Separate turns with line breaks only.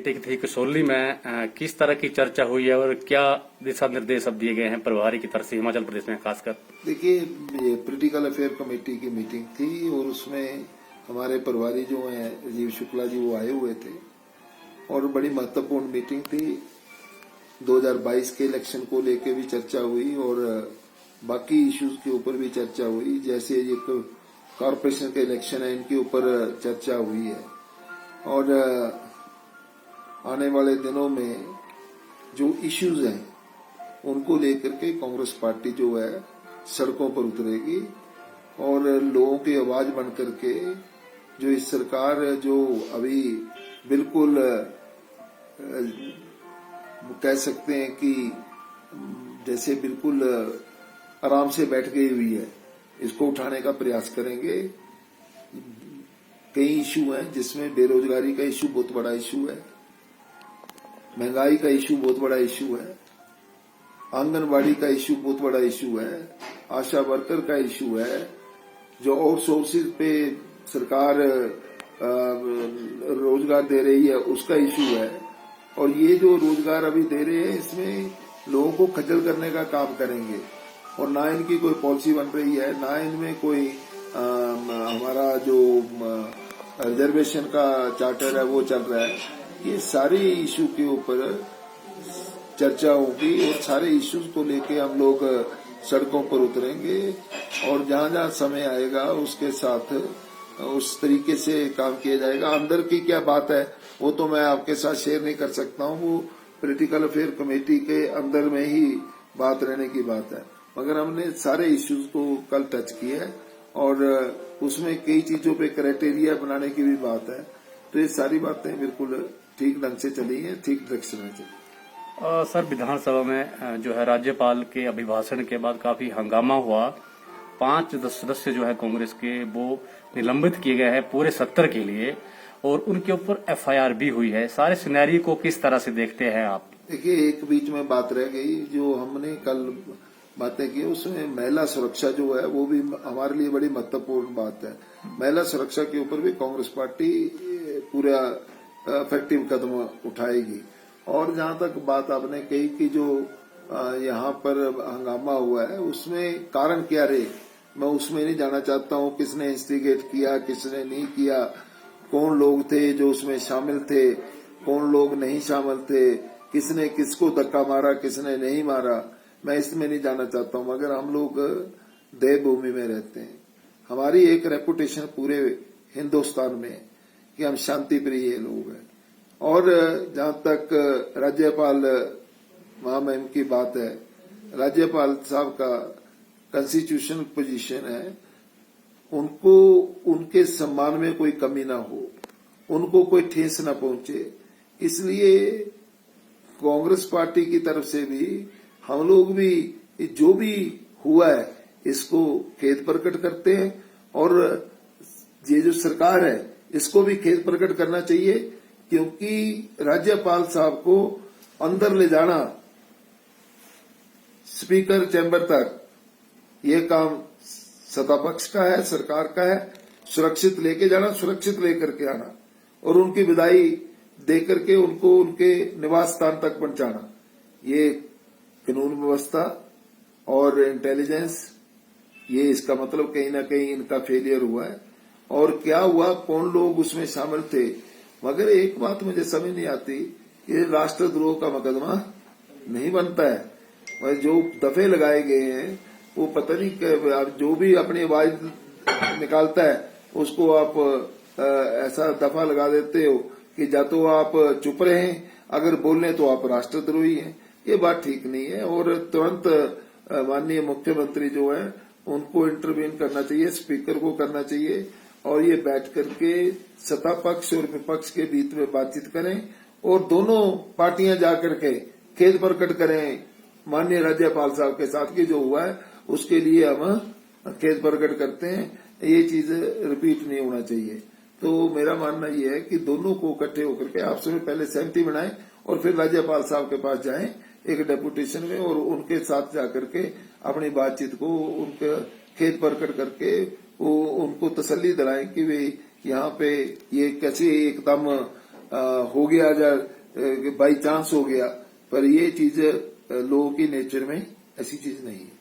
थी कसौली में किस तरह की चर्चा हुई है और क्या दिशा निर्देश अब दिए गए हैं प्रभारी की तरफ से हिमाचल प्रदेश में खासकर?
देखिए, ये पॉलिटिकल अफेयर कमेटी की मीटिंग थी और उसमें हमारे प्रभारी जो हैं राजीव शुक्ला जी वो आए हुए थे और बड़ी महत्वपूर्ण मीटिंग थी। 2022 के इलेक्शन को लेकर भी चर्चा हुई और बाकी इश्यूज के ऊपर भी चर्चा हुई। जैसे ये कॉरपोरेशन के इलेक्शन है इनके ऊपर चर्चा हुई है और आने वाले दिनों में जो इश्यूज हैं उनको लेकर के कांग्रेस पार्टी जो है सड़कों पर उतरेगी और लोगों की आवाज बन करके जो इस सरकार जो अभी बिल्कुल कह सकते हैं कि जैसे बिल्कुल आराम से बैठ गई हुई है, इसको उठाने का प्रयास करेंगे। कई इशू हैं जिसमें बेरोजगारी का इशू बहुत बड़ा इशू है, महंगाई का इशू बहुत बड़ा इशू है, आंगनबाड़ी का इशू बहुत बड़ा इशू है, आशा वर्कर का इशू है, जो आउटसोर्सिंग पे सरकार रोजगार दे रही है उसका इशू है। और ये जो रोजगार अभी दे रहे हैं इसमें लोगों को खज्जल करने का काम करेंगे और ना इनकी कोई पॉलिसी बन रही है, ना इनमें कोई हमारा जो रिजर्वेशन का चार्टर है वो चल रहा है। ये सारे इशू के ऊपर चर्चा होगी और सारे इश्यूज को लेके हम लोग सड़कों पर उतरेंगे और जहां जहां समय आएगा उसके साथ उस तरीके से काम किया जाएगा। अंदर की क्या बात है वो तो मैं आपके साथ शेयर नहीं कर सकता हूं, वो पॉलिटिकल अफेयर कमेटी के अंदर में ही बात रहने की बात है। मगर हमने सारे इश्यूज को कल टच किया है और उसमें कई चीजों पे क्राइटेरिया बनाने की भी बात है। तो ये सारी बातें बिल्कुल ठीक ढंग से चली हैं, ठीक डायरेक्शन में चली।
सर, विधानसभा में जो है राज्यपाल के अभिभाषण के बाद काफी हंगामा हुआ। 5 सदस्य जो है कांग्रेस के वो निलंबित किए गए हैं पूरे 70 के लिए और उनके ऊपर एफआईआर भी हुई है। सारे सिनेरियो को किस तरह से देखते हैं आप?
देखिए, एक बीच में बात रह गई जो हमने कल बातें की, उसमें महिला सुरक्षा जो है वो भी हमारे लिए बड़ी महत्वपूर्ण बात है। महिला सुरक्षा के ऊपर भी कांग्रेस पार्टी पूरा इफेक्टिव कदम उठाएगी। और जहां तक बात आपने कही कि जो यहाँ पर हंगामा हुआ है उसमें कारण क्या रहे, मैं उसमें नहीं जाना चाहता हूँ। किसने इंस्टिगेट किया, किसने नहीं किया, कौन लोग थे जो उसमें शामिल थे, कौन लोग नहीं शामिल थे, किसने किसको धक्का मारा, किसने नहीं मारा, मैं इसमें नहीं जाना चाहता हूँ। मगर हम लोग देवभूमि में रहते हैं, हमारी एक रेपुटेशन पूरे हिंदुस्तान में है कि हम शांति प्रिय लोग हैं। और जहां तक राज्यपाल महामहिम की बात है, राज्यपाल साहब का कॉन्स्टिट्यूशनल पोजीशन है, उनको उनके सम्मान में कोई कमी ना हो, उनको कोई ठेस ना पहुंचे। इसलिए कांग्रेस पार्टी की तरफ से भी हम लोग भी जो भी हुआ है इसको खेद प्रकट करते हैं और ये जो सरकार है इसको भी खेद प्रकट करना चाहिए, क्योंकि राज्यपाल साहब को अंदर ले जाना स्पीकर चैम्बर तक ये काम सत्ता पक्ष का है, सरकार का है। सुरक्षित लेके जाना, सुरक्षित लेकर के आना और उनकी विदाई देकर के उनको उनके निवास स्थान तक पहुंचाना, ये कानून व्यवस्था और इंटेलिजेंस, ये इसका मतलब कहीं ना कहीं इनका फेलियर हुआ है। और क्या हुआ, कौन लोग उसमें शामिल थे। मगर एक बात मुझे समझ नहीं आती, ये राष्ट्रद्रोह का मुकदमा नहीं बनता है। जो दफे लगाए गए हैं वो पता नहीं, जो भी अपनी आवाज निकालता है उसको आप ऐसा दफा लगा देते हो कि या तो आप चुप रहे, अगर बोलने तो आप राष्ट्रद्रोही हैं। ये बात ठीक नहीं है और तुरंत माननीय मुख्यमंत्री जो है उनको इंटरवीन करना चाहिए, स्पीकर को करना चाहिए और ये बैठ करके सत्ता पक्ष और विपक्ष के बीच में बातचीत करें और दोनों पार्टियां जाकर के खेद प्रकट करें माननीय राज्यपाल साहब के साथ कि जो हुआ है उसके लिए हम खेद प्रकट करते हैं। ये चीज रिपीट नहीं होना चाहिए। तो मेरा मानना ये है कि दोनों को इकट्ठे होकर के आपस में पहले सहमति बनाएं और फिर राज्यपाल साहब के पास जाएं एक डेपुटेशन में और उनके साथ जाकर के अपनी बातचीत को उनके खेद प्रकट करके वो उनको तसल्ली दिलाएं कि वे यहाँ पे ये कैसे एकदम हो गया या बाई चांस हो गया, पर ये चीज लोगों की नेचर में ऐसी चीज नहीं है।